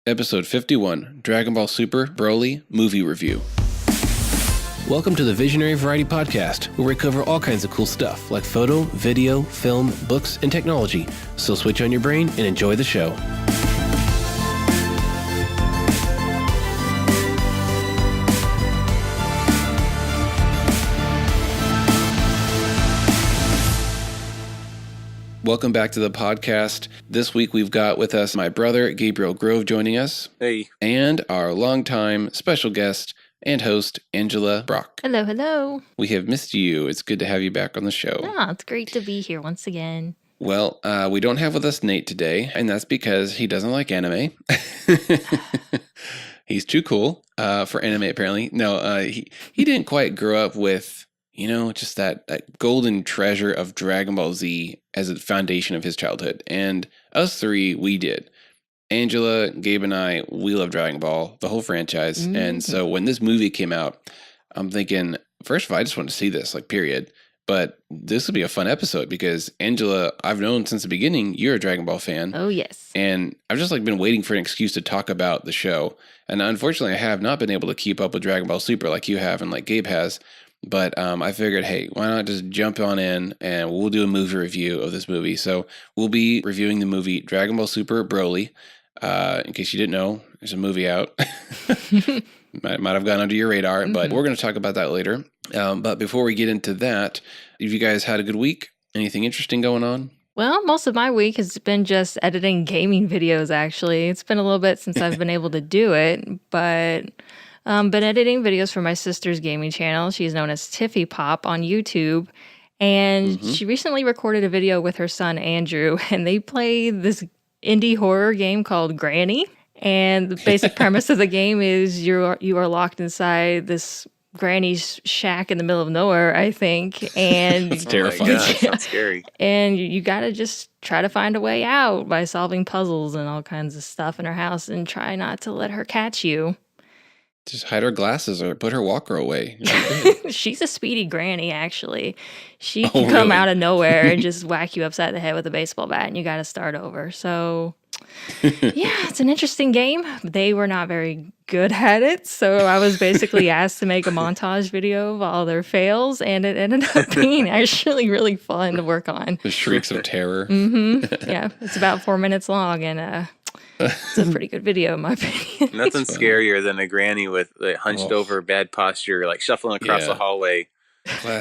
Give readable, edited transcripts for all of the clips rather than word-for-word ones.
Episode 51, Dragon Ball Super Broly Movie Review. Welcome to the Visionary Variety Podcast, where we cover all kinds of cool stuff like photo, video, film, books, and technology. So switch on your brain and enjoy the show. Welcome back to the podcast. This week we've got with us my brother, Gabriel Grove, joining us. Hey. And our longtime special guest and host, Angela Brock. Hello, hello. We have missed you. It's good to have you back on the show. Yeah, it's great to be here once again. Well, we don't have with us Nate today, and that's because he doesn't like anime. He's too cool for anime, apparently. No, he didn't quite grow up with, just that golden treasure of Dragon Ball Z as a foundation of his childhood. And us three, we did. Angela, Gabe, and I, we love Dragon Ball, the whole franchise. Mm-hmm. And so when this movie came out, I'm thinking, first of all, I just want to see this, period. But this will be a fun episode because, Angela, I've known since the beginning you're a Dragon Ball fan. Oh, yes. And I've just been waiting for an excuse to talk about the show. And unfortunately, I have not been able to keep up with Dragon Ball Super like you have and like Gabe has. But I figured, hey, why not just jump on in and we'll do a movie review of this movie. So we'll be reviewing the movie Dragon Ball Super Broly. In case you didn't know, there's a movie out. might have gone under your radar, but we're going to talk about that later. But before we get into that, have you guys had a good week? Anything interesting going on? Well, most of my week has been just editing gaming videos, actually. It's been a little bit since I've been able to do it, but been editing videos for my sister's gaming channel. She's known as Tiffy Pop on YouTube. And she recently recorded a video with her son, Andrew, and they play this indie horror game called Granny. And the basic premise of the game is you are locked inside this granny's shack in the middle of nowhere, I think. And it's terrifying. Oh my God, sounds scary. And you got to just try to find a way out by solving puzzles and all kinds of stuff in her house and try not to let her catch you. Just hide her glasses or put her walker away. She's a speedy granny, actually. She can come out of nowhere and just whack you upside the head with a baseball bat, and you got to start over. So, yeah, it's an interesting game. They were not very good at it, so I was basically asked to make a montage video of all their fails, and it ended up being actually really fun to work on. The shrieks of terror. Yeah, it's about 4 minutes long, and it's a pretty good video, in my opinion. Nothing scarier than a granny with hunched over, bad posture, shuffling across the hallway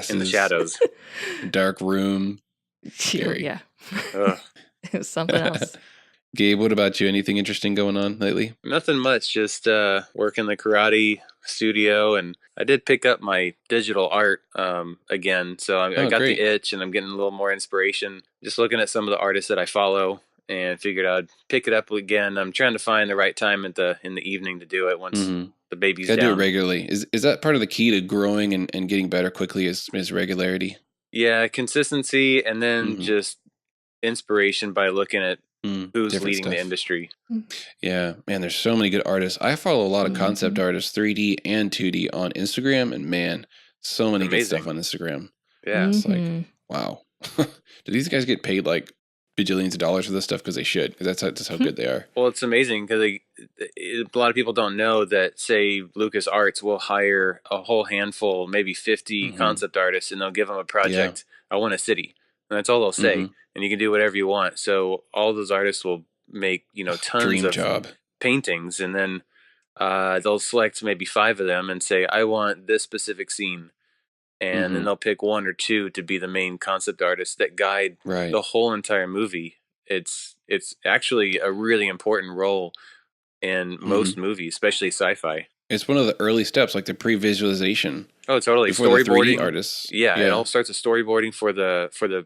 in the shadows. Dark room. Scary. Yeah. It was something else. Gabe, what about you? Anything interesting going on lately? Nothing much, just working the karate studio, and I did pick up my digital art again, so I got the itch, and I'm getting a little more inspiration. Just looking at some of the artists that I follow, and figured I'd pick it up again. I'm trying to find the right time in the evening to do it once the baby's down. Do it regularly. Is that part of the key to growing and getting better quickly is regularity? Yeah, consistency, and then just inspiration by looking at who's leading the industry. Yeah, man, there's so many good artists. I follow a lot of concept artists, 3D and 2D on Instagram, and man, so many good stuff on Instagram. Yeah. It's wow. Do these guys get paid bajillions of dollars for this stuff? Because they should, because that's just how good they are. Well, it's amazing because a lot of people don't know that, say, Lucas Arts will hire a whole handful, maybe 50 concept artists, and they'll give them a project. I want a city, and that's all they'll say. And you can do whatever you want. So all those artists will make tons of paintings, and then they'll select maybe 5 of them and say, I want this specific scene. And then they'll pick 1 or 2 to be the main concept artists that guide the whole entire movie. It's actually a really important role in most movies, especially sci-fi. It's one of the early steps, like the pre-visualization. Oh, totally. Before Storyboarding. The 3D artists. Yeah, it all starts with storyboarding for the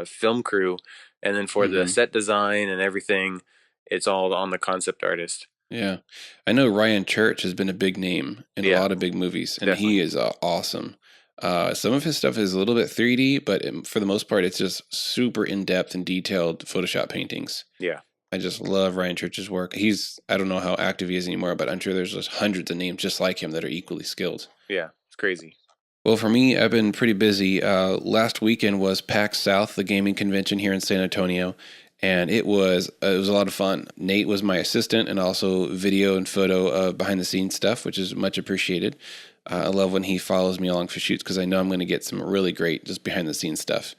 film crew, and then for the set design and everything, it's all on the concept artist. Yeah. I know Ryan Church has been a big name in a lot of big movies, and he is awesome. Some of his stuff is a little bit 3D, but for the most part, it's just super in-depth and detailed Photoshop paintings. Yeah. I just love Ryan Church's work. I don't know how active he is anymore, but I'm sure there's just hundreds of names just like him that are equally skilled. Yeah, it's crazy. Well, for me, I've been pretty busy. Last weekend was PAX South, the gaming convention here in San Antonio. and it was a lot of fun. Nate was my assistant and also video and photo of behind the scenes stuff, which is much appreciated. I love when he follows me along for shoots because I know I'm going to get some really great just behind the scenes stuff.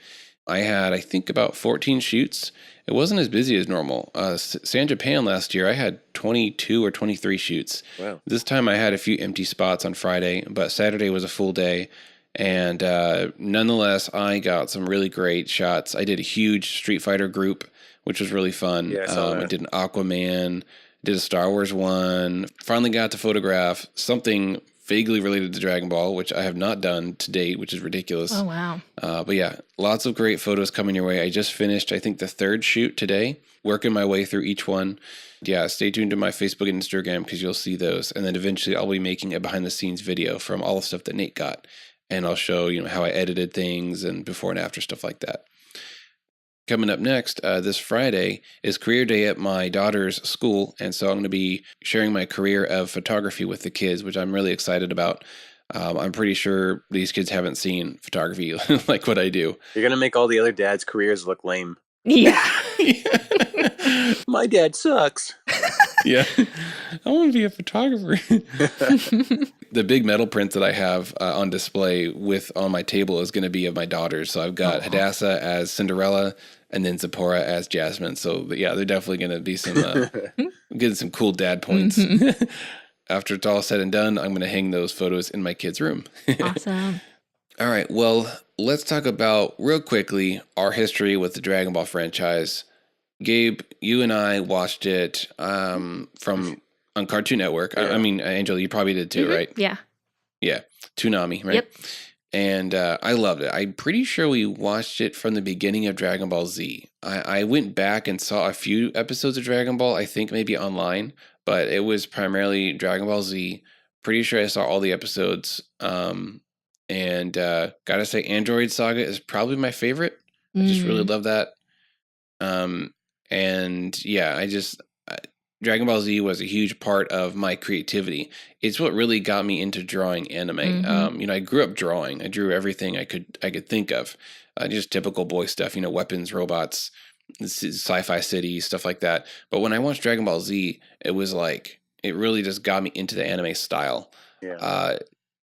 I had, I think, about 14 shoots. It wasn't as busy as normal. San Japan last year, I had 22 or 23 shoots. Wow. This time I had a few empty spots on Friday, but Saturday was a full day. And nonetheless, I got some really great shots. I did a huge Street Fighter group, which was really fun. Yeah, I saw that. I did an Aquaman, did a Star Wars one. Finally got to photograph something vaguely related to Dragon Ball, which I have not done to date, which is ridiculous. Oh, wow. But yeah, lots of great photos coming your way. I just finished, I think, the third shoot today, working my way through each one. Yeah, stay tuned to my Facebook and Instagram because you'll see those. And then eventually I'll be making a behind the scenes video from all the stuff that Nate got. And I'll show, how I edited things and before and after stuff like that. Coming up next, this Friday is career day at my daughter's school. And so I'm going to be sharing my career of photography with the kids, which I'm really excited about. I'm pretty sure these kids haven't seen photography like what I do. You're going to make all the other dads' careers look lame. Yeah. My dad sucks. Yeah. I want to be a photographer. The big metal prints that I have on display on my table is going to be of my daughters. So I've got Hadassah as Cinderella and then Zipporah as Jasmine. So yeah, they're definitely going to be getting some cool dad points. Mm-hmm. After it's all said and done, I'm going to hang those photos in my kid's room. Awesome. All right. Well, let's talk about real quickly our history with the Dragon Ball franchise. Gabe, you and I watched it on Cartoon Network. Yeah. I mean, Angela, you probably did too, mm-hmm. right? Yeah. Yeah. Toonami, right? Yep. And I loved it. I'm pretty sure we watched it from the beginning of Dragon Ball Z. I went back and saw a few episodes of Dragon Ball, I think maybe online, but it was primarily Dragon Ball Z. Pretty sure I saw all the episodes. And gotta say, Android Saga is probably my favorite. I just really love that. And yeah, Dragon Ball Z was a huge part of my creativity. It's what really got me into drawing anime. Mm-hmm. I grew up drawing. I drew everything I could think of. Just typical boy stuff, weapons, robots, sci-fi cities, stuff like that. But when I watched Dragon Ball Z, it was like, it really just got me into the anime style. Yeah.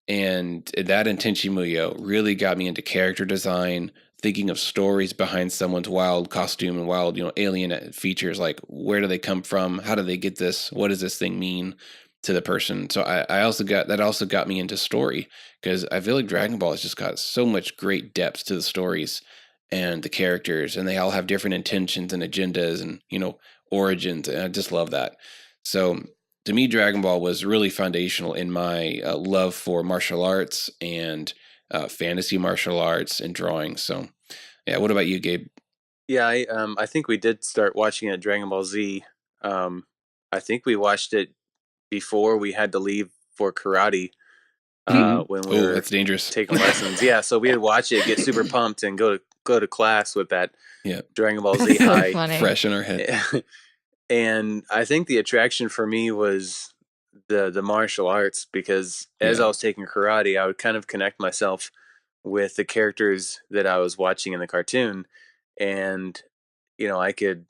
And that and Tenchi Muyo really got me into character design, thinking of stories behind someone's wild costume and wild, alien features, like where do they come from? How do they get this? What does this thing mean to the person? So I also got me into story because I feel like Dragon Ball has just got so much great depth to the stories and the characters, and they all have different intentions and agendas and, origins. And I just love that. So to me, Dragon Ball was really foundational in my love for martial arts and fantasy martial arts and drawing. So yeah, what about you, Gabe? Yeah, I think we did start watching it, Dragon Ball Z. I think we watched it before we had to leave for karate when we were that's dangerous. taking lessons. Yeah, so we'd watch it, get super pumped, and go to class with that Dragon Ball Z high fresh in our head. And I think the attraction for me was the martial arts, because as I was taking karate, I would kind of connect myself with the characters that I was watching in the cartoon, and I could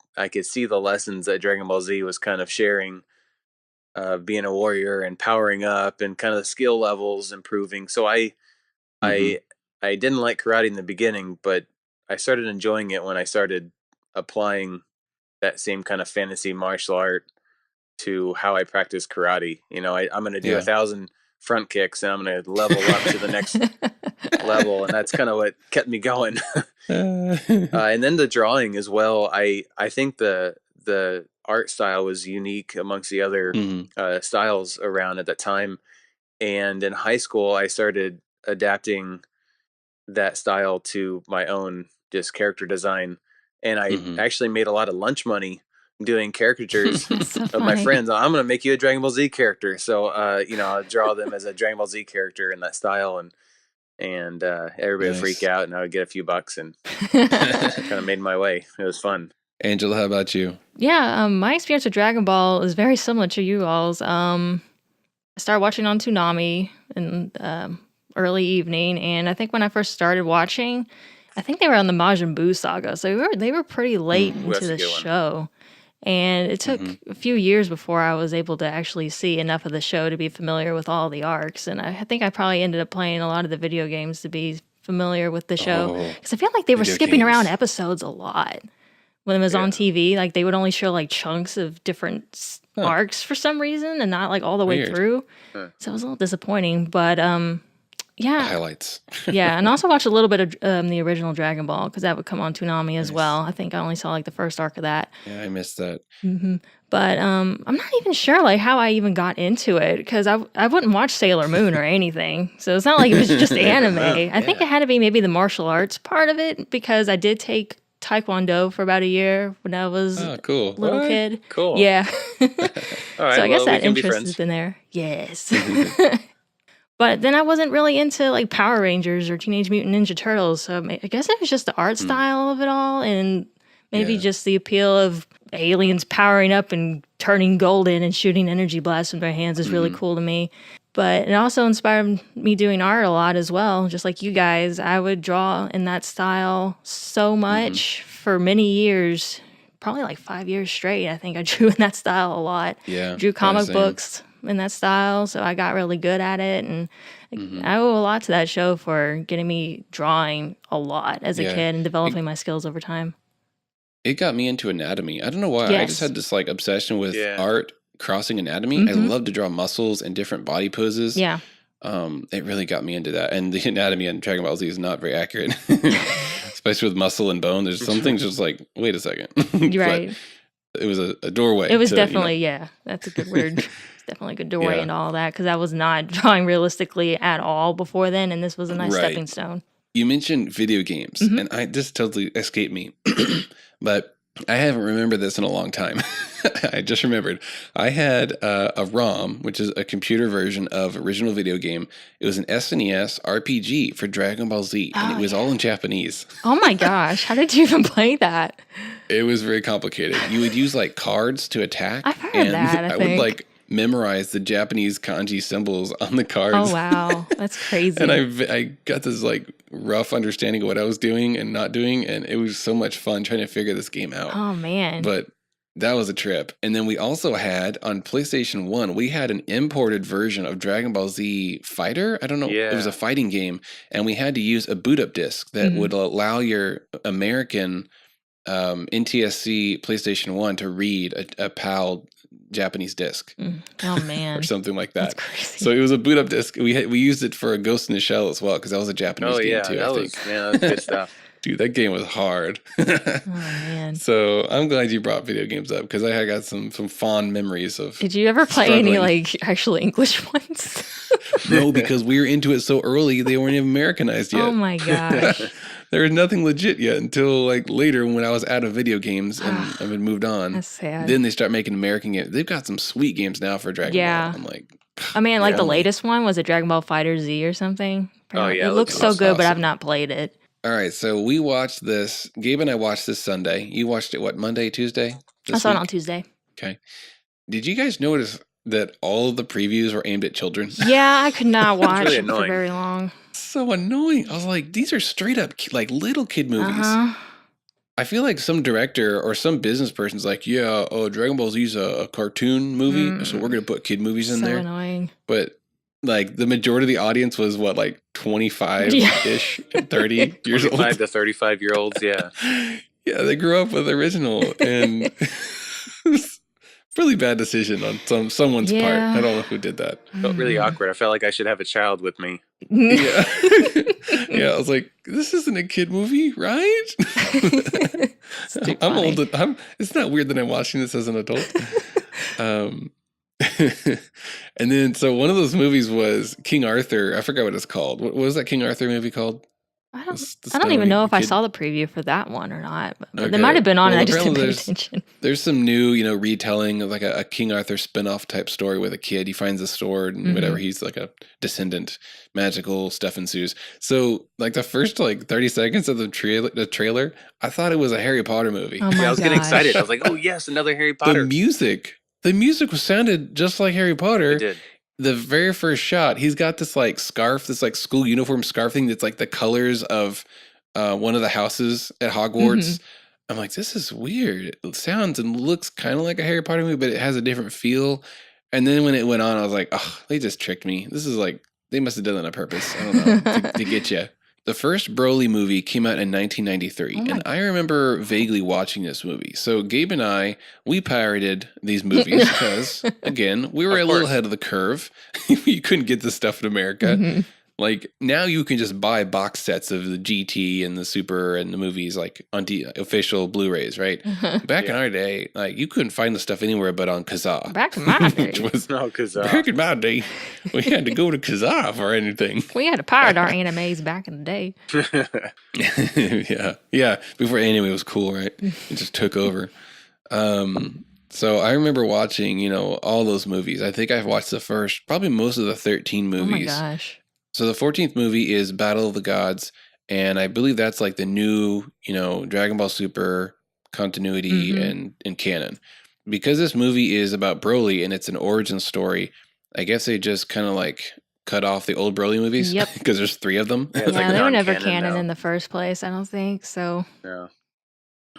see the lessons that Dragon Ball Z was kind of sharing, being a warrior and powering up, and kind of the skill levels improving. So I didn't like karate in the beginning, but I started enjoying it when I started applying that same kind of fantasy martial art to how I practice karate. I'm going to do 1,000 front kicks, and I'm going to level up to the next level. And that's kind of what kept me going. And then the drawing as well. I think the art style was unique amongst the other styles around at that time. And in high school, I started adapting that style to my own just character design. And I actually made a lot of lunch money doing caricatures of my friends. I'm going to make you a Dragon Ball Z character. So, I'll draw them as a Dragon Ball Z character in that style, and everybody would freak out, and I would get a few bucks, and kind of made my way. It was fun. Angela, how about you? Yeah, my experience with Dragon Ball is very similar to you all's. I started watching on Toonami in early evening, and I think when I first started watching, I think they were on the Majin Buu saga, so they were pretty late into the show. And it took a few years before I was able to actually see enough of the show to be familiar with all the arcs. And I think I probably ended up playing a lot of the video games to be familiar with the show. Because I feel like they were skipping around episodes a lot. When it was on TV, like they would only show like chunks of different arcs for some reason and not like all the way through. So it was a little disappointing. But highlights. And also watched a little bit of the original Dragon Ball because that would come on Toonami as well. I think I only saw like the first arc of that. Yeah, I missed that. But I'm not even sure like how I even got into it because I wouldn't watch Sailor Moon or anything. So it's not like it was just anime. I think it had to be maybe the martial arts part of it because I did take Taekwondo for about a year when I was a little kid. Cool. Yeah. All right, so I guess that interest has been there. Yes. But then I wasn't really into like Power Rangers or Teenage Mutant Ninja Turtles. So I guess it was just the art style of it all and maybe just the appeal of aliens powering up and turning golden and shooting energy blasts from their hands is really cool to me. But it also inspired me doing art a lot as well. Just like you guys, I would draw in that style so much for many years, probably like 5 years straight. I think I drew in that style a lot. Yeah. Drew comic books in that style, so I got really good at it. And I owe a lot to that show for getting me drawing a lot as a kid and developing my skills over time. It got me into anatomy. I don't know why. I just had this like obsession with art crossing anatomy. I love to draw muscles and different body poses. Yeah. It really got me into that. And the anatomy in Dragon Ball Z is not very accurate, especially with muscle and bone. There's some things just like, wait a second. Right. It was a doorway. It was definitely, that's a good word. It's definitely a good doorway and all that because I was not drawing realistically at all before then. And this was a nice stepping stone. You mentioned video games, and this totally escaped me, but I haven't remembered this in a long time. I just remembered. I had a ROM, which is a computer version of original video game. It was an SNES RPG for Dragon Ball Z, and it was all in Japanese. Oh my gosh. How did you even play that? It was very complicated. You would use like cards to attack. I've heard that, I think. Would like memorize the Japanese kanji symbols on the cards. Oh, wow. That's crazy. And I got this like rough understanding of what I was doing and not doing. And it was so much fun trying to figure this game out. Oh, man. But that was a trip. And then we also had on PlayStation 1, we had an imported version of Dragon Ball Z Fighter. I don't know. It was a fighting game. And we had to use a boot up disc that would allow your American NTSC PlayStation 1 to read a PAL Japanese disc. Oh man. Or something like that. That's crazy. So it was a boot up disc. We used it for a Ghost in the Shell as well because that was a Japanese game too, that I was, think. that was good stuff. Dude, that game was hard. Oh man. So I'm glad you brought video games up because I got some fond memories of. Did you ever play any like actual English ones? No, because we were into it so early they weren't even Americanized yet. Oh my gosh. There was nothing legit yet until like later when I was out of video games and I had moved on. That's sad. Then they start making American games. They've got some sweet games now for Dragon Ball. I'm like, I mean, like the latest one was a Dragon Ball Fighter Z or something. Apparently. It looks so good, but I've not played it. All right, so we watched this. Gabe and I watched this Sunday. You watched it what, Monday, Tuesday? I saw it on Tuesday. Okay. Did you guys notice that all of the previews were aimed at children? Yeah, I could not watch it for very long. So annoying. I was like, these are straight up like little kid movies. I feel like some director or some business person's like, Dragon Ball Z's a cartoon movie, so we're going to put kid movies in there. So annoying. But like the majority of the audience was what, like 25-ish, 30 years old? 25 to 35-year-olds, yeah. Yeah, they grew up with the original, and really bad decision on someone's part. I don't know who did that. I felt really awkward. I felt like I should have a child with me. Yeah. Yeah, I was like, this isn't a kid movie, right? I'm old. It's not weird that I'm watching this as an adult. And then, so one of those movies was King Arthur. I forgot what it's called. What was that King Arthur movie called? I don't even know if I saw the preview for that one or not. But they might have been on and I just didn't pay attention. There's some new, retelling of like a King Arthur spin-off type story with a kid. He finds a sword and whatever. He's like a descendant. Magical stuff ensues. So like the first like 30 seconds of the trailer, I thought it was a Harry Potter movie. Oh my I was getting excited. I was like, oh yes, another Harry Potter. The music sounded just like Harry Potter. It did. The very first shot, he's got this like scarf, this like school uniform scarf thing that's like the colors of one of the houses at Hogwarts. I'm like, this is weird. It sounds and looks kind of like a Harry Potter movie, but it has a different feel. And then when it went on, I was like, oh, they just tricked me. This is like, they must have done that on purpose. I don't know, to get you. The first Broly movie came out in 1993, and I remember vaguely watching this movie. So Gabe and I, we pirated these movies because, again, we were a little ahead of the curve. You couldn't get this stuff in America. Like, now you can just buy box sets of the GT and the Super and the movies, like, on official Blu-rays, right? Back in our day, like, you couldn't find the stuff anywhere but on Kazaa. Back in my day. Kazaa. Back in my day, we had to go to Kazaa for anything. We had to pirate our animes back in the day. Yeah. Before anime was cool, right? It just took over. So I remember watching, all those movies. I think I've watched probably most of the 13 movies. Oh my gosh. So the 14th movie is Battle of the Gods, and I believe that's like the new, Dragon Ball Super continuity and canon. Because this movie is about Broly and it's an origin story, I guess they just kind of like cut off the old Broly movies. Yep. Because there's 3 of them. Yeah, they were never canon in the first place, I don't think, so. Yeah.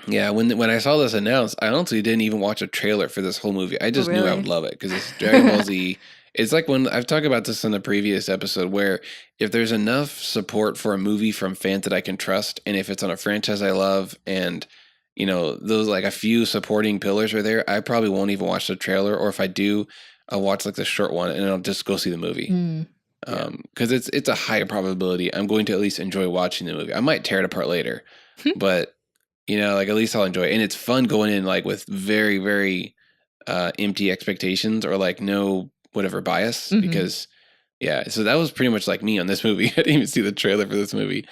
Yeah, when I saw this announced, I honestly didn't even watch a trailer for this whole movie. I just knew I would love it because it's Dragon Ball Z. It's like when I've talked about this in the previous episode where if there's enough support for a movie from fans that I can trust, and if it's on a franchise I love, and those like a few supporting pillars are there, I probably won't even watch the trailer, or if I do, I'll watch like the short one and I'll just go see the movie. Because it's a high probability I'm going to at least enjoy watching the movie. I might tear it apart later, but like at least I'll enjoy it. And it's fun going in like with very, very empty expectations or like no whatever bias because so that was pretty much like me on this movie. I didn't even see the trailer for this movie,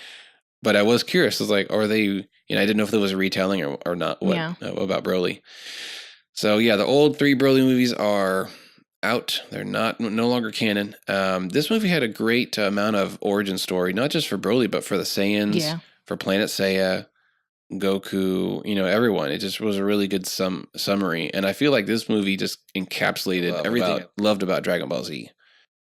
but I was curious. I was like, are they, I didn't know if there was a retelling or not. What about Broly? So yeah, the old 3 Broly movies are out. They're no longer canon. This movie had a great amount of origin story, not just for Broly, but for the Saiyans, for Planet Saiya, Goku, everyone. It just was a really good summary. And I feel like this movie just encapsulated everything I loved about Dragon Ball Z.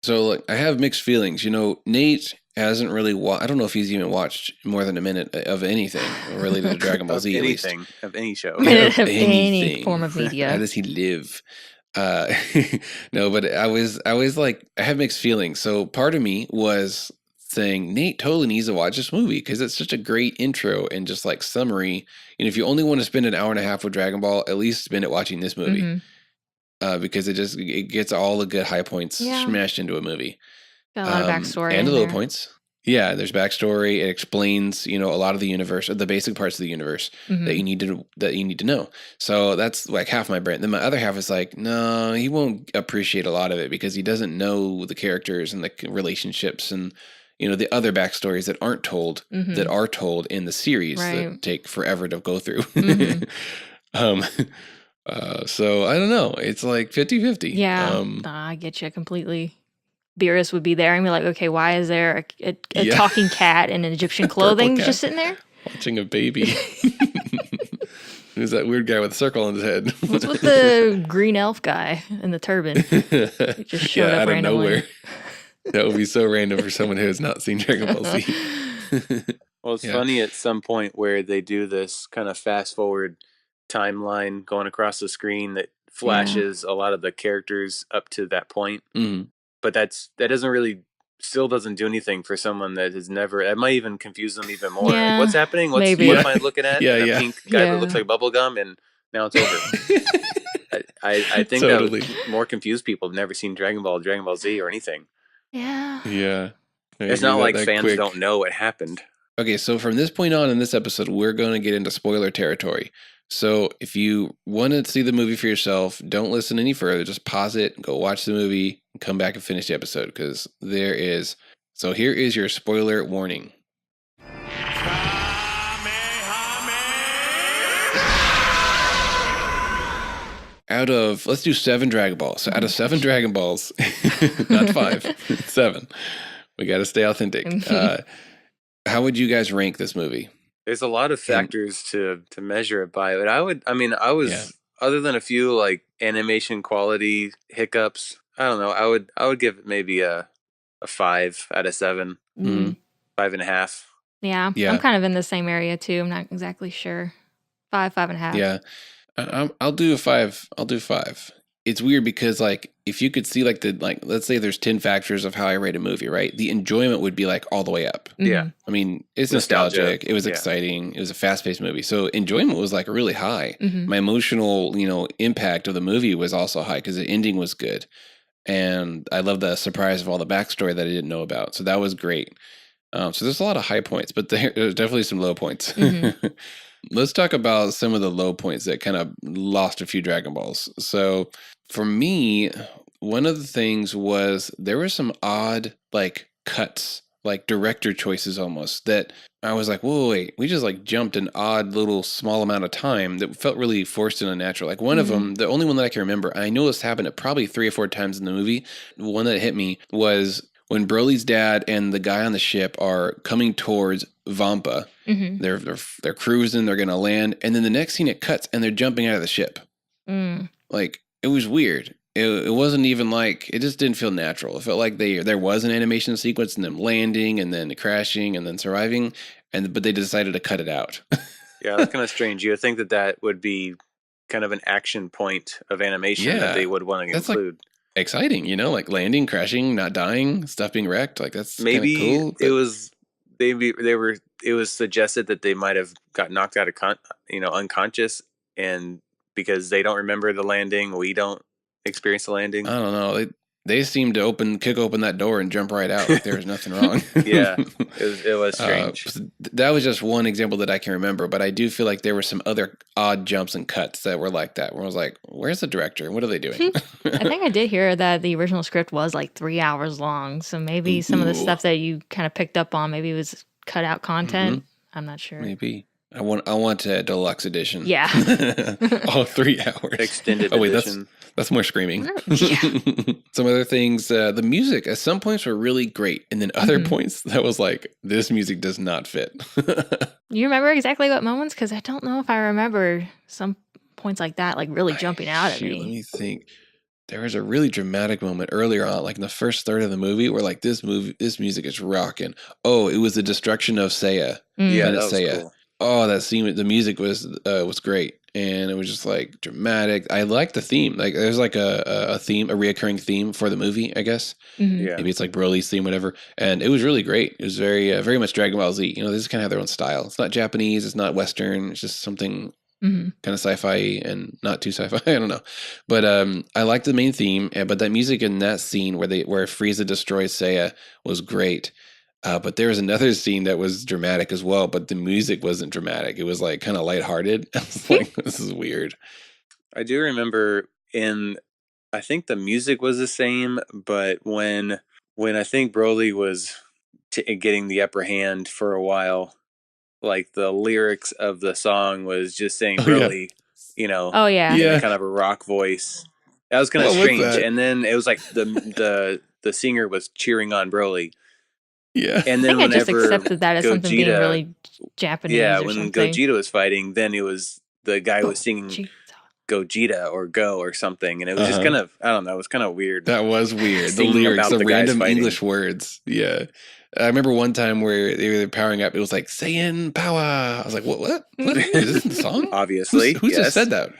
So I have mixed feelings. Nate hasn't really I don't know if he's even watched more than a minute of anything related to Dragon Ball Z. Anything, of any show. Of any form of media. How does he live? No, but I was like, I have mixed feelings. So part of me was saying Nate totally needs to watch this movie because it's such a great intro and just like summary. And if you only want to spend an hour and a half with Dragon Ball, at least spend it watching this movie. Because it gets all the good high points smashed into a movie. Got a lot of backstory and the low points. Yeah, there's backstory. It explains, a lot of the universe, the basic parts of the universe that you need to know. So that's like half my brain. Then my other half is like, no, he won't appreciate a lot of it because he doesn't know the characters and the relationships and the other backstories that aren't told that are told in the series that take forever to go through. So I don't know. It's like 50-50. Yeah, I get you completely. Beerus would be there and be like, okay, why is there a talking cat in Egyptian clothing just sitting there? Watching a baby. Who's that weird guy with a circle on his head? What's with the green elf guy in the turban? He just showed up out randomly. Of nowhere. That would be so random for someone who has not seen Dragon Ball Z. Well, it's funny at some point where they do this kind of fast forward timeline going across the screen that flashes a lot of the characters up to that point. But that still doesn't do anything for someone that has never. It might even confuse them even more. Yeah, like, what's happening? What am I looking at? A pink guy that looks like bubblegum, and now it's over. I think that would more confuse people who've never seen Dragon Ball Z, or anything. Yeah. It's not like fans don't know what happened. Okay, so from this point on in this episode, we're going to get into spoiler territory. So if you want to see the movie for yourself, don't listen any further. Just pause it, go watch the movie, and come back and finish the episode because there is. So here is your spoiler warning. Let's do 7 Dragon Balls. So out of 7 Dragon Balls, not 5, 7. We got to stay authentic. How would you guys rank this movie? There's a lot of factors to measure it by, but I was other than a few like animation quality hiccups, I don't know. I would give it maybe a 5 out of 7, 5.5. Yeah, I'm kind of in the same area too. I'm not exactly sure. 5.5. Yeah. I'll do a 5. I'll do 5. It's weird because like if you could see like let's say there's 10 factors of how I rate a movie, right? The enjoyment would be like all the way up. Yeah. I mean, it's nostalgic. It was exciting. It was a fast-paced movie. So enjoyment was like really high. My emotional, impact of the movie was also high because the ending was good. And I love the surprise of all the backstory that I didn't know about. So that was great. So there's a lot of high points, but there's definitely some low points. Let's talk about some of the low points that kind of lost a few Dragon Balls. So for me, one of the things was there were some odd like cuts, like director choices almost that I was like, whoa, wait, we just like jumped an odd little small amount of time that felt really forced and unnatural. Like one of them, the only one that I can remember, I know this happened probably 3 or 4 times in the movie. One that hit me was when Broly's dad and the guy on the ship are coming towards Vampa. They're cruising, they're gonna land, and then the next scene it cuts and they're jumping out of the ship. Like it was weird. It wasn't even like it just didn't feel natural. It felt like there was an animation sequence and them landing and then crashing and then surviving, but they decided to cut it out. Yeah, that's kind of strange. You would think that would be kind of an action point of animation that they would want to include. Like exciting, like landing, crashing, not dying, stuff being wrecked. Like that's maybe cool. It was it was suggested that they might have got knocked out of unconscious, and because they don't remember the landing, we don't experience the landing. I don't know. They seemed to kick open that door and jump right out. Like there was nothing wrong. Yeah, it was strange. That was just one example that I can remember, but I do feel like there were some other odd jumps and cuts that were like that, where I was like, where's the director? What are they doing? I think I did hear that the original script was like 3 hours long, so maybe some of the stuff that you kind of picked up on, maybe it was cut out content. I'm not sure. Maybe. I want a deluxe edition. Yeah. 3 hours. Extended edition. That's more screaming. Some other things, the music at some points were really great. And then other points that was like, this music does not fit. You remember exactly what moments? Because I don't know if I remember some points like that, like really jumping out at me. Let me think. There was a really dramatic moment earlier on, like in the first third of the movie, where like this music is rocking. Oh, it was the destruction of Seiya. Yeah, that was cool. Oh, that scene, the music was great. And it was just like dramatic. I liked the theme. Like there's like a theme, a reoccurring theme for the movie, I guess. Yeah. Maybe it's like Broly's theme, whatever. And it was really great. It was very much Dragon Ball Z. They just kind of have their own style. It's not Japanese. It's not Western. It's just something kind of sci-fi and not too sci-fi. I don't know. But I liked the main theme. But that music in that scene where Frieza destroys Seiya was great. But there was another scene that was dramatic as well, but the music wasn't dramatic. It was like kind of lighthearted. I was like, this is weird. I do remember I think the music was the same, but when I think Broly was getting the upper hand for a while, like the lyrics of the song was just saying Broly, in kind of a rock voice. That was kind of strange. And then it was like the singer was cheering on Broly. Yeah. And then I think I just accepted that as something being really Japanese. Yeah, when Gogeta was fighting, then it was the guy was singing Gogeta or Go or something, and it was just kind of, I don't know, it was kind of weird. That was weird. The lyrics, the random English words. Yeah. I remember one time where they were powering up, it was like Saiyan power. I was like, what? Is this in the song? Obviously. Who just said that?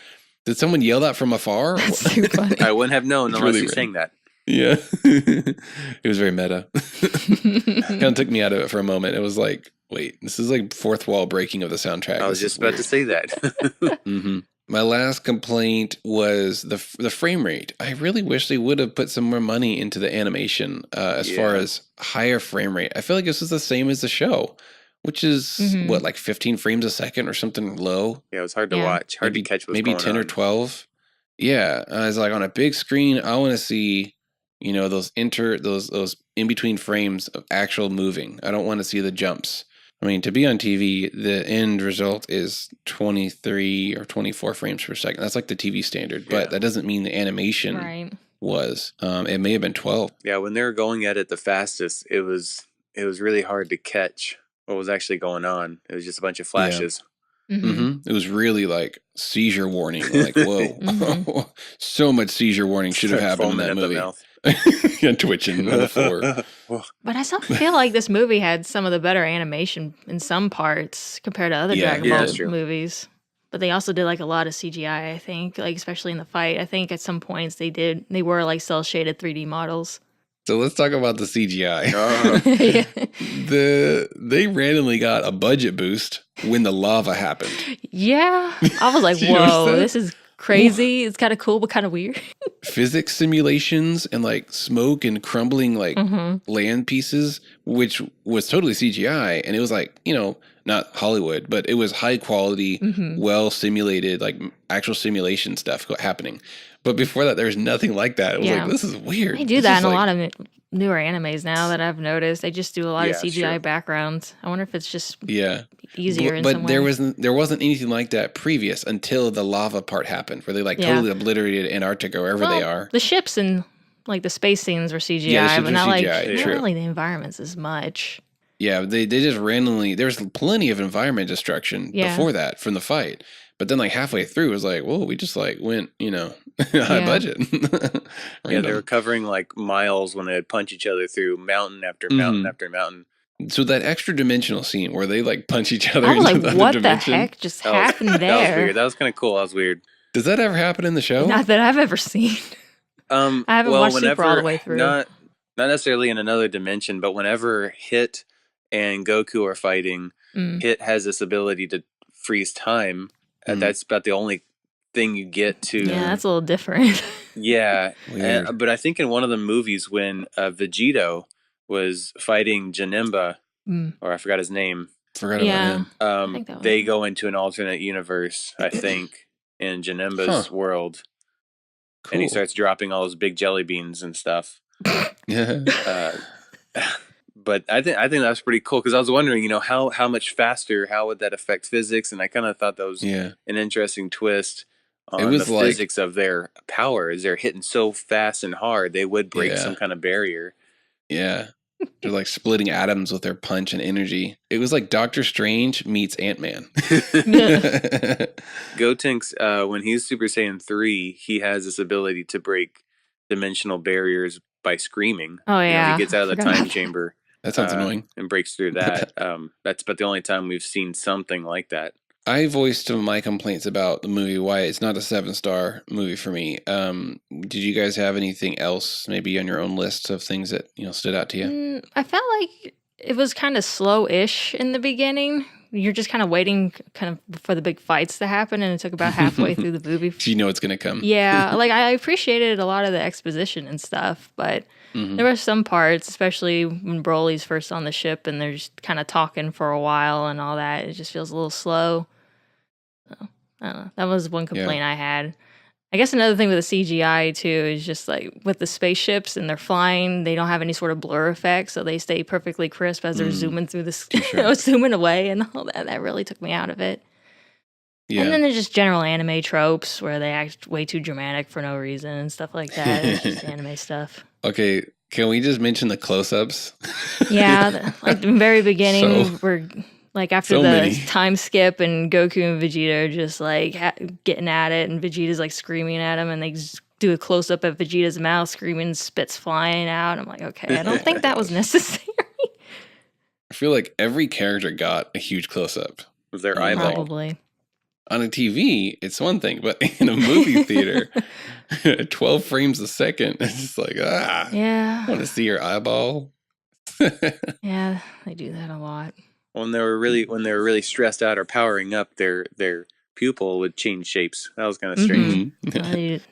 Did someone yell that from afar? That's too funny. I wouldn't have known unless you sang that. Yeah. It was very meta. Kind of took me out of it for a moment. It was like, wait, this is like fourth wall breaking of the soundtrack. I was just about to say that. My last complaint was the frame rate. I really wish they would have put some more money into the animation as far as higher frame rate. I feel like this is the same as the show, which is like 15 frames a second or something low. Yeah, it was hard to watch, hard to catch what's maybe going 10 or 12. Yeah, I was like on a big screen. I want to see, those in between frames of actual moving. I don't want to see the jumps. I mean, to be on TV, the end result is 23 or 24 frames per second. That's like the TV standard, but that doesn't mean the animation was. It may have been 12. Yeah, when they were going at it the fastest, it was really hard to catch what was actually going on. It was just a bunch of flashes. It was really like seizure warning. Like, whoa, so much seizure warning should have happened in that movie. And twitching on the floor. But I still feel like this movie had some of the better animation in some parts compared to other Dragon Ball movies. But they also did like a lot of CGI, I think, like especially in the fight. I think at some points they were like cell shaded 3D models. So let's talk about the CGI. They randomly got a budget boost when the lava happened. Yeah. I was like, whoa, this is crazy. It's kind of cool, but kind of weird. Physics simulations and like smoke and crumbling like land pieces, which was totally CGI. And it was like, not Hollywood, but it was high quality, well simulated, like actual simulation stuff happening. But before that, there was nothing like that. It was like, this is weird. They do that in a lot of newer animes now that I've noticed. They just do a lot of CGI backgrounds. I wonder if it's just easier in some way. But there wasn't anything like that previous until the lava part happened, where they like totally obliterated Antarctica or wherever they are. The ships and like the space scenes were CGI, but not CGI, not really the environments as much. Yeah, they just randomly. There's plenty of environment destruction before that from the fight. But then like halfway through, it was like, whoa, we just like went, high budget. Yeah, they were covering like miles when they'd punch each other through mountain after mountain after mountain. So that extra dimensional scene where they like punch each other. I was like, what the heck just happened there? That was weird. That was kind of cool. That was weird. Does that ever happen in the show? Not that I've ever seen. I haven't watched Super all the way through. Not necessarily in another dimension, but whenever Hit and Goku are fighting, Hit has this ability to freeze time. That's about the only thing you get to. Yeah, that's a little different. Yeah, but I think in one of the movies when Vegito was fighting Janemba, or I forgot his name. Forgot about him. They go into an alternate universe, I think, in Janemba's world, and he starts dropping all those big jelly beans and stuff. But I think that's pretty cool because I was wondering, how much faster, how would that affect physics? And I kind of thought that was an interesting twist on the physics of their power. Is they're hitting so fast and hard, they would break some kind of barrier. Yeah, they're like splitting atoms with their punch and energy. It was like Doctor Strange meets Ant-Man. Gotenks, when he's Super Saiyan 3, he has this ability to break dimensional barriers by screaming. Oh yeah, he gets out of the time chamber. That sounds annoying. And breaks through that. That's about the only time we've seen something like that. I voiced my complaints about the movie, why it's not a 7-star movie for me. Did you guys have anything else maybe on your own list of things that stood out to you? I felt like it was kind of slow-ish in the beginning. You're just kind of waiting kind of for the big fights to happen, and it took about halfway through the movie. So you know it's going to come. Yeah, like I appreciated a lot of the exposition and stuff, but there were some parts, especially when Broly's first on the ship and they're just kind of talking for a while and all that. It just feels a little slow. So, I don't know. That was one complaint I had. I guess another thing with the CGI too is just like with the spaceships and they're flying, they don't have any sort of blur effect, so they stay perfectly crisp as they're zooming through the zooming away and all that. That really took me out of it. Yeah. And then there's just general anime tropes where they act way too dramatic for no reason and stuff like that. It's just anime stuff. Okay, can we just mention the close-ups? Yeah, like the very beginning, we're like after the time skip and Goku and Vegeta are just like getting at it, and Vegeta's like screaming at him, and they just do a close-up of Vegeta's mouth, screaming, spits flying out. I'm like, okay, I don't think that was necessary. I feel like every character got a huge close-up of their eyeball. Probably. On a TV, it's one thing, but in a movie theater, 12 frames a second, it's just like, yeah, I want to see your eyeball. Yeah, they do that a lot. When they were really stressed out or powering up, their pupil would change shapes. That was kind of strange.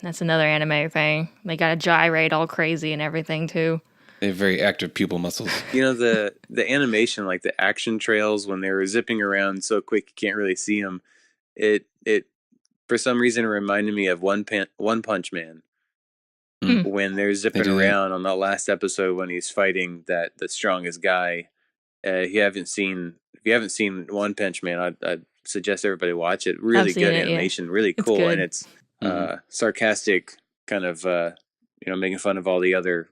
That's another anime thing. They got to gyrate all crazy and everything too. They have very active pupil muscles. The animation, like the action trails when they were zipping around so quick you can't really see them. It for some reason reminded me of One Punch Man when they're zipping around on that last episode when he's fighting the strongest guy. If you haven't seen One Punch Man, I'd suggest everybody watch it. Really good animation, really cool, and it's sarcastic, kind of making fun of all the other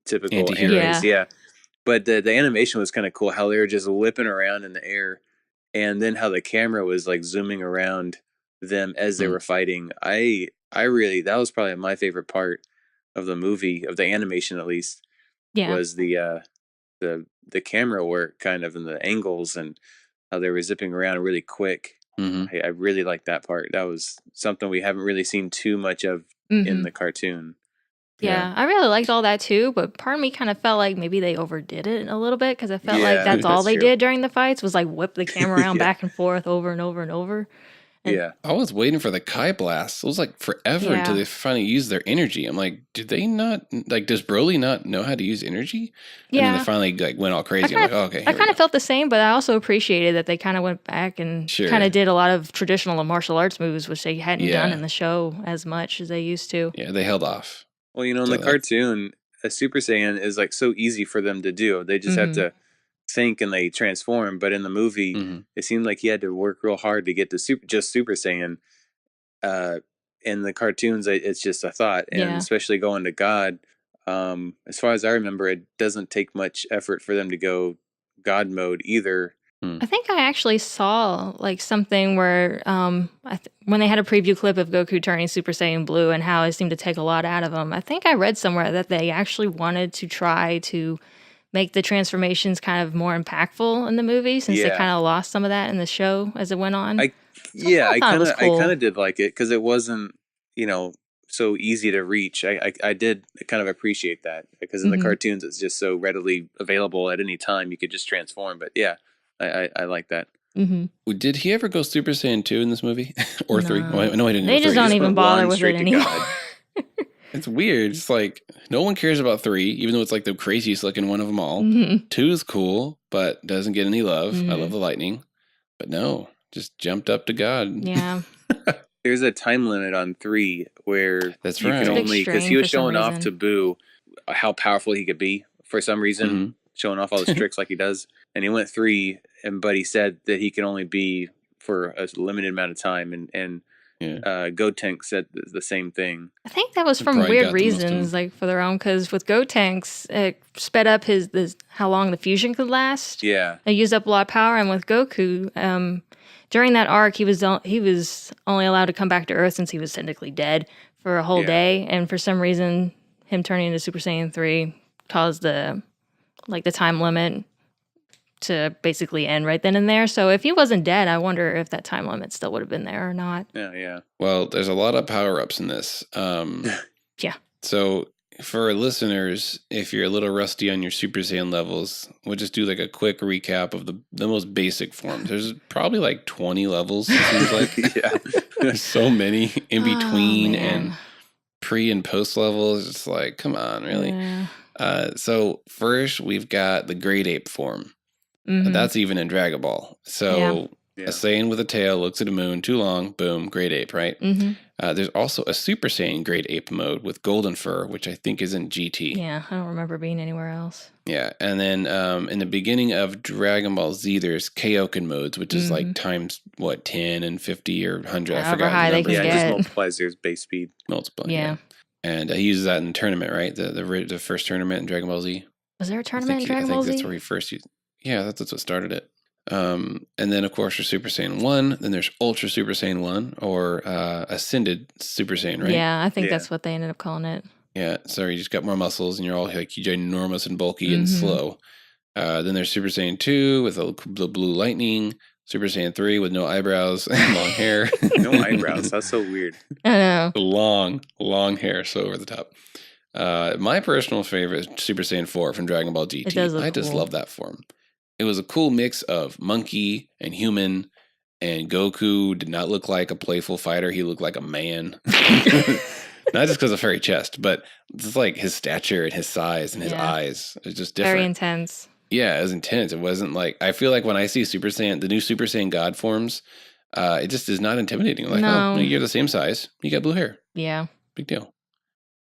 typical animes. Yeah. But the animation was kind of cool. How they were just whipping around in the air. and then how the camera was like zooming around them as they were fighting. I really, that was probably my favorite part of the movie, of the animation at least, was the camera work kind of, and the angles and how they were zipping around really quick. I really liked that part. That was something we haven't really seen too much of in the cartoon. Yeah, I really liked all that too, but part of me kind of felt like maybe they overdid it a little bit because I felt like that's all they did during the fights was like whip the camera around back and forth over and over and over. And I was waiting for the Kai blast. It was like forever until they finally used their energy. I'm like, did they not, like, does Broly not know how to use energy? And then they finally like went all crazy. I'm like, oh, okay. I kind of felt the same, but I also appreciated that they kind of went back and kind of did a lot of traditional martial arts moves, which they hadn't done in the show as much as they used to. Yeah, they held off. Well, in the cartoon, a Super Saiyan is like so easy for them to do. They just have to think and they transform. But in the movie, it seemed like he had to work real hard to get to Super Saiyan. In the cartoons, it's just a thought, and especially going to God. As far as I remember, it doesn't take much effort for them to go God mode either. I think I actually saw like something where when they had a preview clip of Goku turning Super Saiyan Blue and how it seemed to take a lot out of him. I think I read somewhere that they actually wanted to try to make the transformations kind of more impactful in the movie since they kind of lost some of that in the show as it went on. I kind of did like it because it wasn't, so easy to reach. I did kind of appreciate that because in the cartoons it's just so readily available at any time. You could just transform. But yeah, I like that. Did he ever go Super Saiyan 2 in this movie? Or 3? No, I didn't. They just don't even bother with it anymore. It's weird. It's like no one cares about 3, even though it's like the craziest looking one of them all. 2 is cool, but doesn't get any love. I love the lightning. But no, just jumped up to God. Yeah. There's a time limit on 3 where that's you right. can only, because he was showing off to Boo how powerful he could be for some reason, showing off all his tricks like he does. And he went 3, but he said that he can only be for a limited amount of time. And Gotenks said the same thing. I think that was from weird reasons, like for their own, because with Gotenks, it sped up how long the fusion could last. Yeah. It used up a lot of power, and with Goku, during that arc, he was only allowed to come back to Earth since he was technically dead for a whole day, and for some reason, him turning into Super Saiyan 3 caused the time limit to basically end right then and there. So if he wasn't dead, I wonder if that time limit still would have been there or not. Yeah. Well, there's a lot of power-ups in this. Yeah. So for listeners, if you're a little rusty on your Super Saiyan levels, we'll just do like a quick recap of the most basic forms. There's probably like 20 levels, it seems like. There's so many in between and pre and post levels. It's like, come on, really? Yeah. So first, we've got the Great Ape form. That's even in Dragon Ball. So a Saiyan with a tail looks at a moon, too long, boom, Great Ape, right? There's also a Super Saiyan Great Ape mode with golden fur, which I think is in GT. Yeah, I don't remember being anywhere else. Yeah, and then in the beginning of Dragon Ball Z, there's Kaioken modes, which is like times, 10 and 50 or 100, I forgot. High they can get. It just multiplies their base speed. Yeah. And he uses that in the tournament, right? The first tournament in Dragon Ball Z. Was there a tournament in Dragon Ball Z? I think that's where he first used. Yeah, that's what started it. And then, of course, there's Super Saiyan 1. Then there's Ultra Super Saiyan 1 or Ascended Super Saiyan, right? Yeah, I think that's what they ended up calling it. Yeah, so you just got more muscles and you're all like ginormous and bulky and slow. Then there's Super Saiyan 2 with the blue lightning. Super Saiyan 3 with no eyebrows and long hair. No eyebrows. That's so weird. I know. Long hair, so over the top. My personal favorite is Super Saiyan 4 from Dragon Ball GT. It does look I just cool. love that form. It was a cool mix of monkey and human, and Goku did not look like a playful fighter. He looked like a man. Not just because of fairy chest, but just like his stature and his size and his eyes. It was just different. Very intense. Yeah, it was intense. It wasn't like, I feel like when I see the new Super Saiyan God forms, it just is not intimidating. Like, No. oh, you're the same size. You got blue hair. Yeah. Big deal.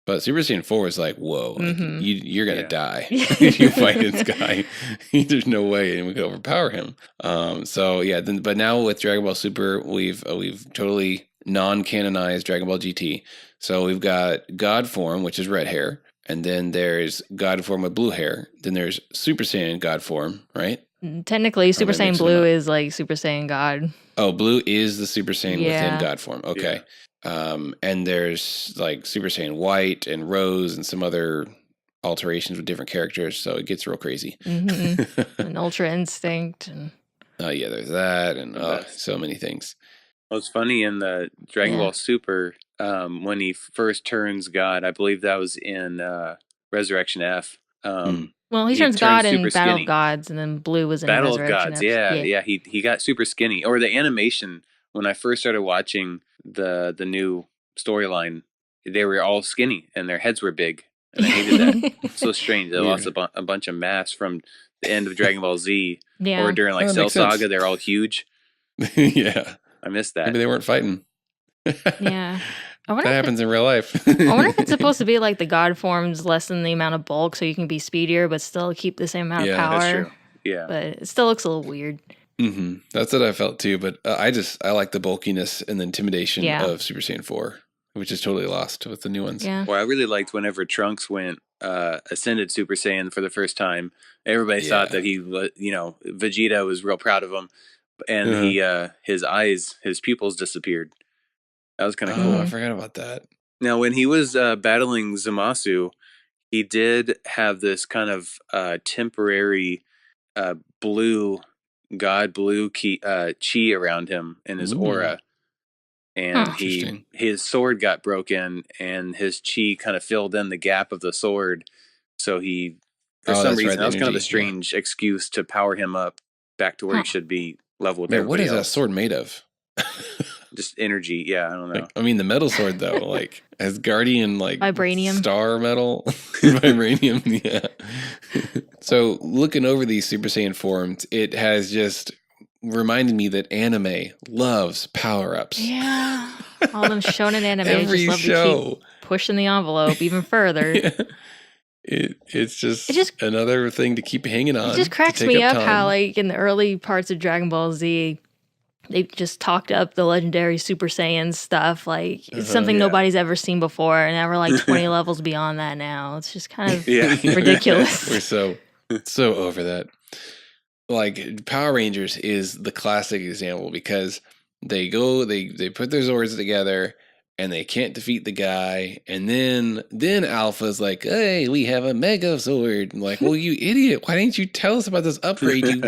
But Super Saiyan 4 is like, whoa, like, you're going to die. Yeah. If you fight this guy, there's no way anyone could overpower him. But now with Dragon Ball Super, we've totally non-canonized Dragon Ball GT. So we've got God form, which is red hair. And then there's God form with blue hair. Then there's Super Saiyan God form, right? Technically, Super am I Saiyan mixing them Blue up? is like Super Saiyan God. Oh, Blue is the Super Saiyan within Yeah. God form. Okay. And there's like Super Saiyan White and Rose and some other alterations with different characters, so it gets real crazy. An Ultra Instinct. And Oh yeah, there's that, and The best. so many things. Well, it's funny in the Dragon Yeah. Ball Super, when he first turns God, I believe that was in Resurrection F. Well, he He turns turns God in super Battle skinny. of Gods, and then Blue was in Battle of Resurrection Gods, F. yeah. He got super skinny. Or the animation, when I first started watching the new storyline, they were all skinny and their heads were big, and I hated that. It's so strange. They lost a bunch of mass from the end of Dragon Ball Z, Yeah. or during like that Cell makes sense. Saga, they're all huge. Yeah. I missed that. Maybe they weren't fighting. Yeah. That happens in real life. I wonder if it's supposed to be like the God forms lessen the amount of bulk so you can be speedier but still keep the same amount of power. That's true. Yeah. But it still looks a little weird. That's what I felt too, but I like the bulkiness and the intimidation Yeah. of Super Saiyan 4, which is totally lost with the new ones. Yeah. Well, I really liked whenever Trunks went ascended Super Saiyan for the first time. Everybody thought that he, Vegeta was real proud of him, and he his eyes, his pupils disappeared. That was kind of cool. I forgot about that. Now, when he was battling Zamasu, he did have this kind of temporary blue chi around him in his aura. And his sword got broken, and his chi kind of filled in the gap of the sword. So he, for some reason, that was kind of a strange excuse to power him up back to where he should be level with everybody what is else. that sword made of? Just energy. Yeah, I don't know. Like, I mean, the metal sword though, like as Guardian, like vibranium, star metal, vibranium. Yeah. So looking over these Super Saiyan forms, it has just reminded me that anime loves power-ups. Yeah. All them shonen anime Every just love to keep pushing the envelope even further. It's just another thing to keep hanging on. It just cracks me up how, like, in the early parts of Dragon Ball Z, they just talked up the legendary Super Saiyan stuff. Like, it's something nobody's ever seen before, and now we're like 20 levels beyond that now. It's just kind of ridiculous. We're so over that. Like, Power Rangers is the classic example because they put their Zords together and they can't defeat the guy, and then Alpha's like, hey, we have a Mega Sword. I'm like, well, you idiot, why didn't you tell us about this upgrade you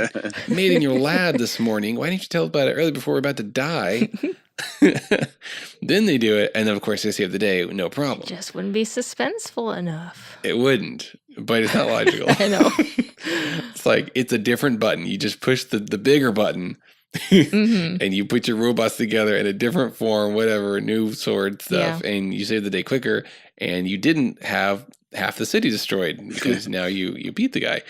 made in your lab this morning? Why didn't you tell us about it earlier before we're about to die? Then they do it, and then of course they save the day, no problem. It just wouldn't be suspenseful enough. It wouldn't, but it's not logical. I know. It's like, it's a different button. You just push the bigger button, and you put your robots together in a different form, whatever, new sword stuff, and you save the day quicker, and you didn't have half the city destroyed because now you beat the guy.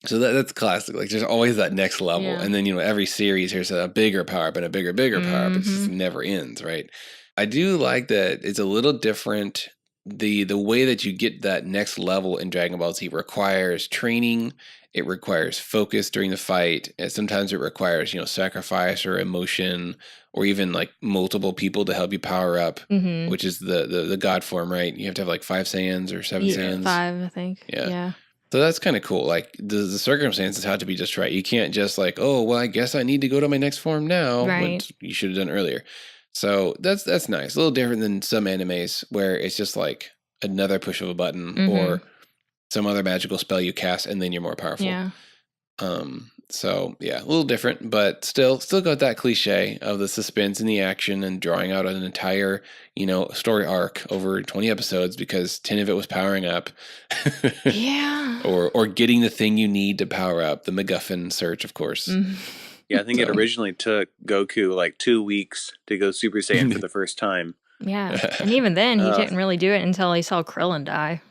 So that's classic. Like, there's always that next level, and then every series here's a bigger power up and a bigger power up. It just never ends, right? I do like that it's a little different. The way that you get that next level in Dragon Ball Z requires training. It requires focus during the fight, and sometimes it requires sacrifice or emotion, or even like multiple people to help you power up, which is the God form, right? You have to have like 5 Saiyans or 7 Saiyans. 5, I think. Yeah. So that's kind of cool. Like, the circumstances have to be just right. You can't just like, oh, well, I guess I need to go to my next form now. Right. You should have done earlier. So that's nice. A little different than some animes where it's just like another push of a button or some other magical spell you cast and then you're more powerful. Yeah. So yeah, a little different, but still got that cliche of the suspense and the action and drawing out an entire, story arc over 20 episodes because 10 of it was powering up. Yeah. Or getting the thing you need to power up, the MacGuffin search, of course. Yeah, I think it originally took Goku like 2 weeks to go Super Saiyan for the first time. Yeah, and even then, he didn't really do it until he saw Krillin die.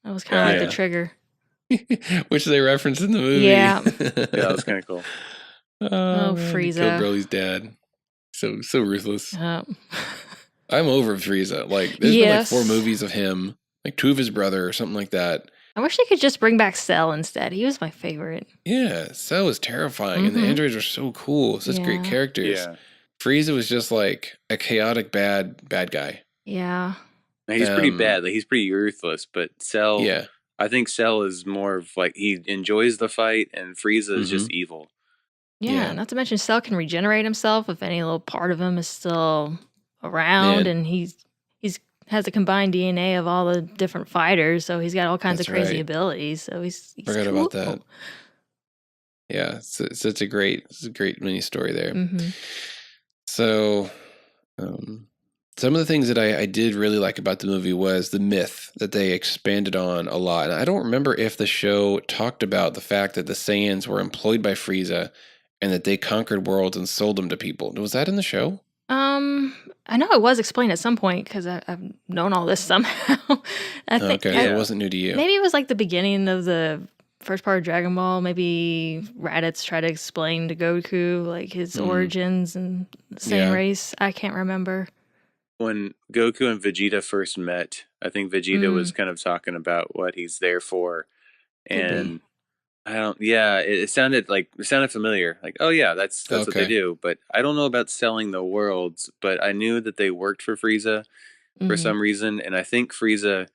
That was kind of like the trigger. Which they referenced in the movie. Yeah. That was kind of cool. Oh, Frieza. Killed Broly's dad. So ruthless. I'm over Frieza. Like, there's been like 4 movies of him, like 2 of his brother or something like that. I wish they could just bring back Cell instead. He was my favorite. Yeah, Cell was terrifying, and the androids were so cool. Such great characters. Yeah. Frieza was just like a chaotic bad guy. Yeah. He's pretty bad. Like, he's pretty ruthless, but Cell. Yeah. I think Cell is more of like he enjoys the fight, and Frieza is just evil. Yeah, not to mention Cell can regenerate himself if any little part of him is still around, and he's has a combined DNA of all the different fighters, so he's got all kinds of crazy abilities. So he's Forgot cool. about that. Yeah, it's a great mini story there. So, some of the things that I did really like about the movie was the myth that they expanded on a lot. And I don't remember if the show talked about the fact that the Saiyans were employed by Frieza and that they conquered worlds and sold them to people. Was that in the show? I know it was explained at some point because I've known all this somehow. I think it wasn't new to you. Maybe it was like the beginning of the first part of Dragon Ball. Maybe Raditz tried to explain to Goku like his origins and the same race. I can't remember. When Goku and Vegeta first met, I think Vegeta was kind of talking about what he's there for, and I don't. Yeah, it sounded familiar. Like, oh yeah, that's what they do. But I don't know about selling the worlds. But I knew that they worked for Frieza for some reason, and I think Frieza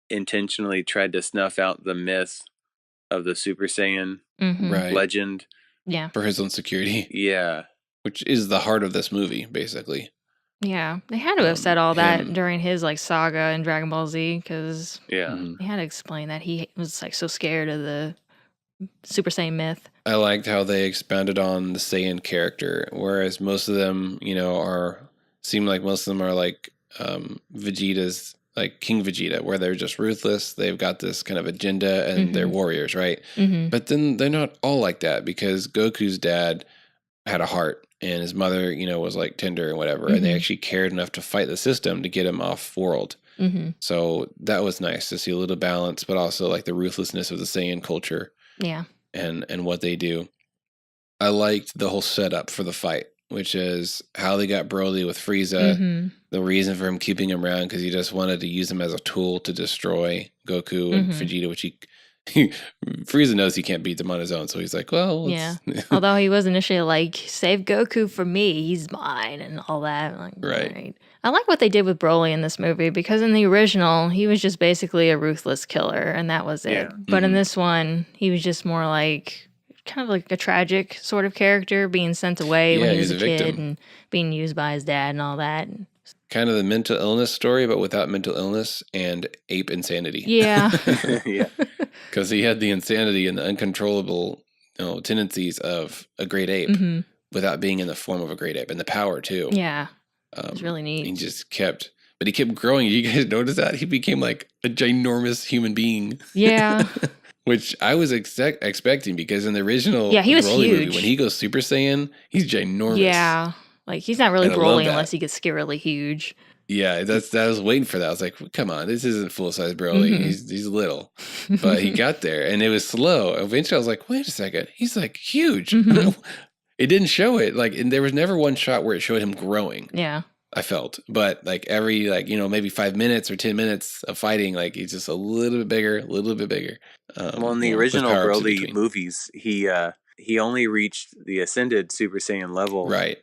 intentionally tried to snuff out the myth of the Super Saiyan legend. Yeah, for his own security. Yeah, which is the heart of this movie, basically. Yeah, they had to have said all that during his like saga in Dragon Ball Z because they had to explain that he was like so scared of the Super Saiyan myth. I liked how they expounded on the Saiyan character, whereas most of them, seem like most of them are like Vegeta's, like King Vegeta, where they're just ruthless. They've got this kind of agenda and they're warriors, right? But then they're not all like that because Goku's dad had a heart and his mother, was like tender and whatever. And they actually cared enough to fight the system to get him off world. So that was nice to see a little balance, but also like the ruthlessness of the Saiyan culture. Yeah. And what they do. I liked the whole setup for the fight, which is how they got Broly with Frieza. The reason for him keeping him around because he just wanted to use him as a tool to destroy Goku and Vegeta, which Frieza knows he can't beat them on his own, so he's like, well, yeah. Although he was initially like, save Goku for me, he's mine, and all that. Like, right. I like what they did with Broly in this movie because in the original, he was just basically a ruthless killer, and that was it. But in this one, he was just more like kind of like a tragic sort of character, being sent away when he was a kid and being used by his dad and all that. Kind of the mental illness story, but without mental illness and ape insanity. Yeah. Yeah. Because he had the insanity and the uncontrollable tendencies of a great ape without being in the form of a great ape, and the power too. Yeah. It's really neat. He just kept growing. You guys notice that? He became like a ginormous human being. Yeah. Which I was expecting because in the original he was Broly huge. movie, when he goes Super Saiyan, he's ginormous. Yeah. Like, he's not really Broly unless he gets scarily huge. Yeah, I was waiting for that. I was like, come on, this isn't full-size Broly. He's little. But he got there, and it was slow. Eventually, I was like, wait a second. He's, like, huge. It didn't show it. Like, and there was never one shot where it showed him growing. Yeah. I felt. But, like, every, like, maybe 5 minutes or 10 minutes of fighting, like, he's just a little bit bigger, a little bit bigger. Well, in the original Broly movies, he only reached the ascended Super Saiyan level. Right.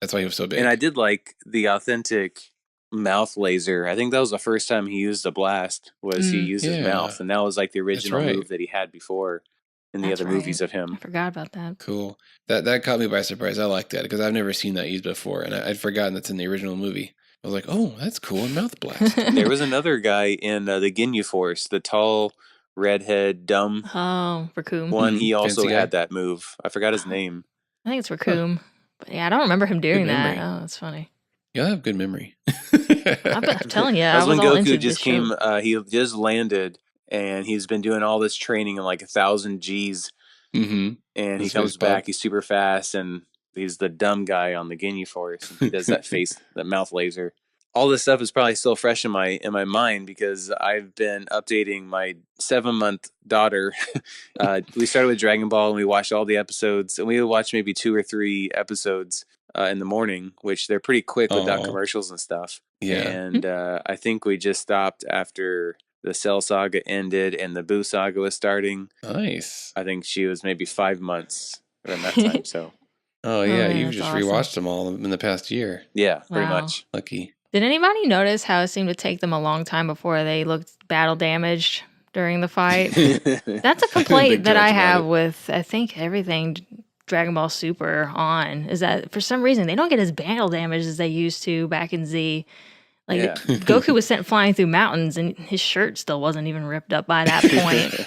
That's why he was so big. And I did like the authentic mouth laser. I think that was the first time he used a blast, was he used his mouth. And that was like the original move that he had before in the other movies of him. I forgot about that. Cool. That caught me by surprise. I like that because I've never seen that used before. And I'd forgotten that's in the original movie. I was like, oh, that's cool. A mouth blast. There was another guy in the Ginyu Force, the tall, redhead, dumb Raccoon one. He also had that move. I forgot his name. I think it's Raccoon. But yeah, I don't remember him doing that. Oh, that's funny. Yeah, I have good memory. I'm telling you, I was when all Goku into just this came. show. He just landed, and he's been doing all this training in like 1,000 Gs. And he comes back. He's super fast, and he's the dumb guy on the Ginyu Force. And he does that that mouth laser. All this stuff is probably still fresh in my mind because I've been updating my 7-month daughter. We started with Dragon Ball and we watched all the episodes, and we would watch maybe 2 or 3 episodes in the morning, which they're pretty quick without commercials and stuff. Yeah. And I think we just stopped after the Cell saga ended and the Boo saga was starting. Nice. I think she was maybe 5 months around that time. So. Oh yeah, man, you've just rewatched them all in the past year. Yeah, pretty much. Lucky. Did anybody notice how it seemed to take them a long time before they looked battle damaged during the fight. That's a complaint Big that jokes I about have it. with, I think, everything Dragon Ball Super on, is that for some reason they don't get as battle damage as they used to back in Z. Like, Yeah. Goku was sent flying through mountains, and his shirt still wasn't even ripped up by that point.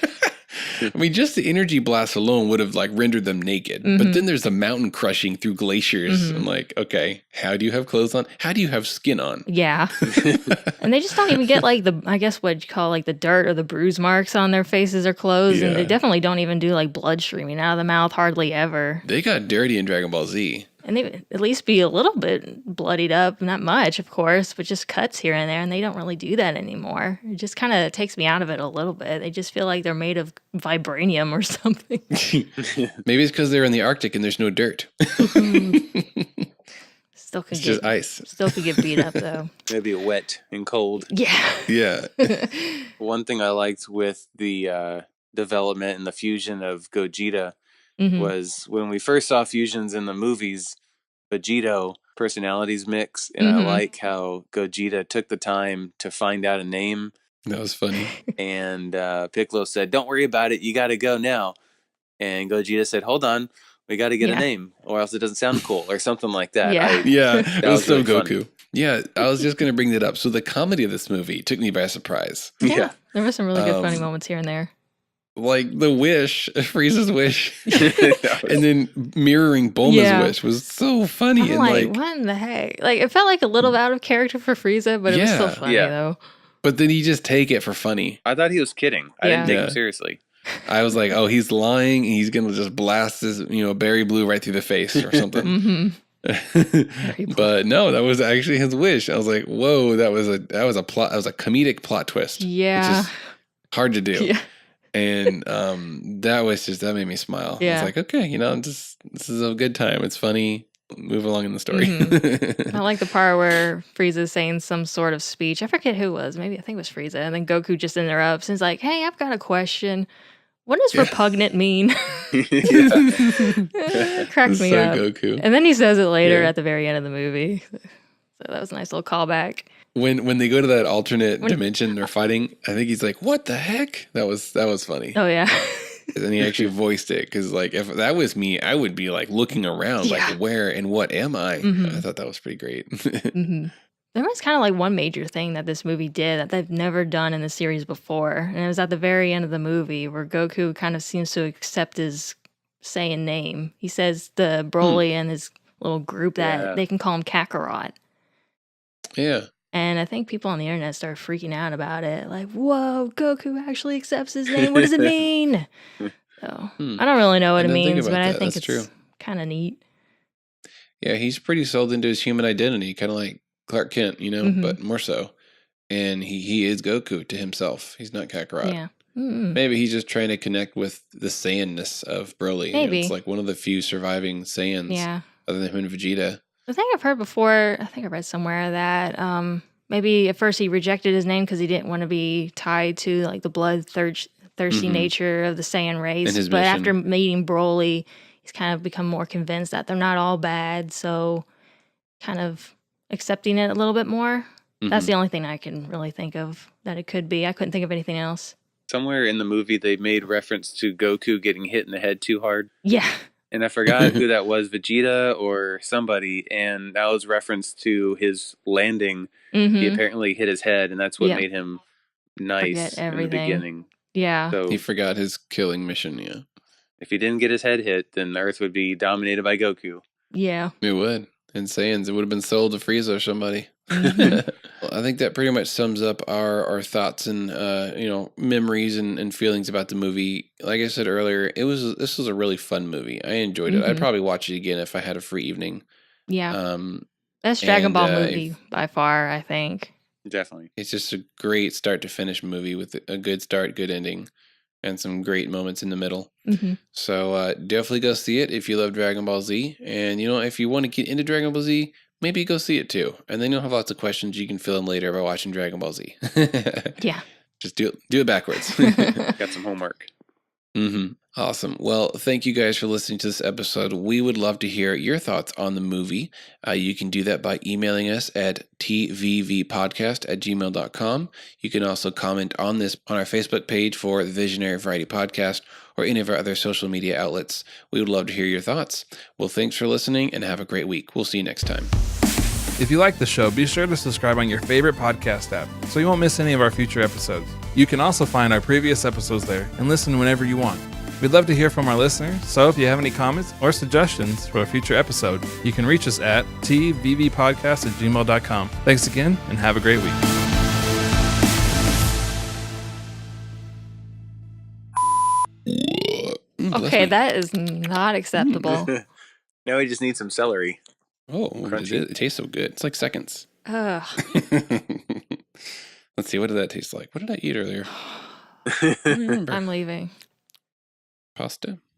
I mean, just the energy blast alone would have like rendered them naked. But then there's the mountain crushing through glaciers. I'm like, okay, how do you have clothes on? How do you have skin on? Yeah. And they just don't even get like I guess what you call like the dirt or the bruise marks on their faces or clothes. And they Yeah. definitely don't even do like blood streaming out of the mouth hardly ever. They got dirty in Dragon Ball Z. And they at least be a little bit bloodied up, not much, of course, but just cuts here and there. And they don't really do that anymore. It just kind of takes me out of it a little bit. They just feel like they're made of vibranium or something. Maybe it's because they're in the Arctic and there's no dirt. Still could It's just ice. Still could get beat up though. Maybe wet and cold. Yeah. Yeah. One thing I liked with the development and the fusion of Gogeta was when we first saw fusions in the movies, Vegito personalities mix, and I like how Gogeta took the time to find out a name. That was funny. And Piccolo said, "Don't worry about it. You got to go now." And Gogeta said, "Hold on. We got to get a name, or else it doesn't sound cool," or something like that. Yeah. It was so really Goku. funny. Yeah, I was just going to bring that up. So the comedy of this movie took me by surprise. Yeah. There were some really good funny moments here and there. Like the wish, Frieza's wish, and then mirroring Bulma's wish was so funny. I'm and like, what in the heck? Like, it felt like a little out of character for Frieza, but it was still funny though. But then you just take it for funny. I thought he was kidding. I didn't take him seriously. I was like, oh, he's lying. And he's gonna just blast his, berry blue right through the face or something. But no, that was actually his wish. I was like, whoa, that was a comedic plot twist. Yeah, which is hard to do. Yeah. And that made me smile. Yeah. I was like, okay, this is a good time. It's funny. Move along in the story. I like the part where Frieza's saying some sort of speech. I forget who it was. Maybe I think it was Frieza. And then Goku just interrupts and is like, "Hey, I've got a question. What does repugnant mean?" It cracked me up. Goku. And then he says it later at the very end of the movie. So that was a nice little callback. When they go to that alternate dimension, they're fighting. I think he's like, "What the heck?" That was funny. Oh yeah. And he actually voiced it because, like, if that was me, I would be like looking around, like, where and what am I? I thought that was pretty great. There was kind of like one major thing that this movie did that they've never done in the series before, and it was at the very end of the movie where Goku kind of seems to accept his Saiyan name. He says to Broly and his little group that they can call him Kakarot. Yeah. And I think people on the internet started freaking out about it. Like, whoa, Goku actually accepts his name. What does it mean? So I don't really know what it means, but I think it's kind of neat. Yeah, he's pretty sold into his human identity, kind of like Clark Kent, but more so. And he is Goku to himself. He's not Kakarot. Yeah. Maybe he's just trying to connect with the Saiyanness of Broly. Maybe. It's like one of the few surviving Saiyans other than him and Vegeta. The thing I've heard before, I think I read somewhere that maybe at first he rejected his name because he didn't want to be tied to like the bloodthirsty nature of the Saiyan race. And his but mission. after meeting Broly, he's kind of become more convinced that they're not all bad. So kind of accepting it a little bit more. That's the only thing I can really think of that it could be. I couldn't think of anything else. Somewhere in the movie, they made reference to Goku getting hit in the head too hard. Yeah. And I forgot who that was, Vegeta or somebody. And that was reference to his landing. He apparently hit his head, and that's what made him nice in the beginning. Yeah. So He forgot his killing mission, yeah. if he didn't get his head hit, then the Earth would be dominated by Goku. Yeah. It would. And Saiyans, it would have been sold to Frieza or somebody. Well, I think that pretty much sums up our thoughts and memories and feelings about the movie. Like I said earlier, this was a really fun movie. I enjoyed it. I'd probably watch it again if I had a free evening. Yeah. Best Dragon Ball movie by far, I think. Definitely. It's just a great start to finish movie with a good start, good ending, and some great moments in the middle. So definitely go see it if you love Dragon Ball Z. And, if you want to get into Dragon Ball Z, maybe go see it too. And then you'll have lots of questions you can fill in later by watching Dragon Ball Z. Yeah. Just do it backwards. Got some homework. Awesome. Well, thank you guys for listening to this episode. We would love to hear your thoughts on the movie. You can do that by emailing us at tvvpodcast@gmail.com. You can also comment on this on our Facebook page for the Visionary Variety Podcast or any of our other social media outlets. We would love to hear your thoughts. Well, thanks for listening and have a great week. We'll see you next time. If you like the show, be sure to subscribe on your favorite podcast app so you won't miss any of our future episodes. You can also find our previous episodes there and listen whenever you want. We'd love to hear from our listeners, so if you have any comments or suggestions for a future episode, you can reach us at tvvpodcast@gmail.com. Thanks again, and have a great week. Okay, that is not acceptable. Now we just need some celery. Oh, it tastes so good. It's like seconds. Ugh. Let's see, what did that taste like? What did I eat earlier? I'm leaving. Pasta?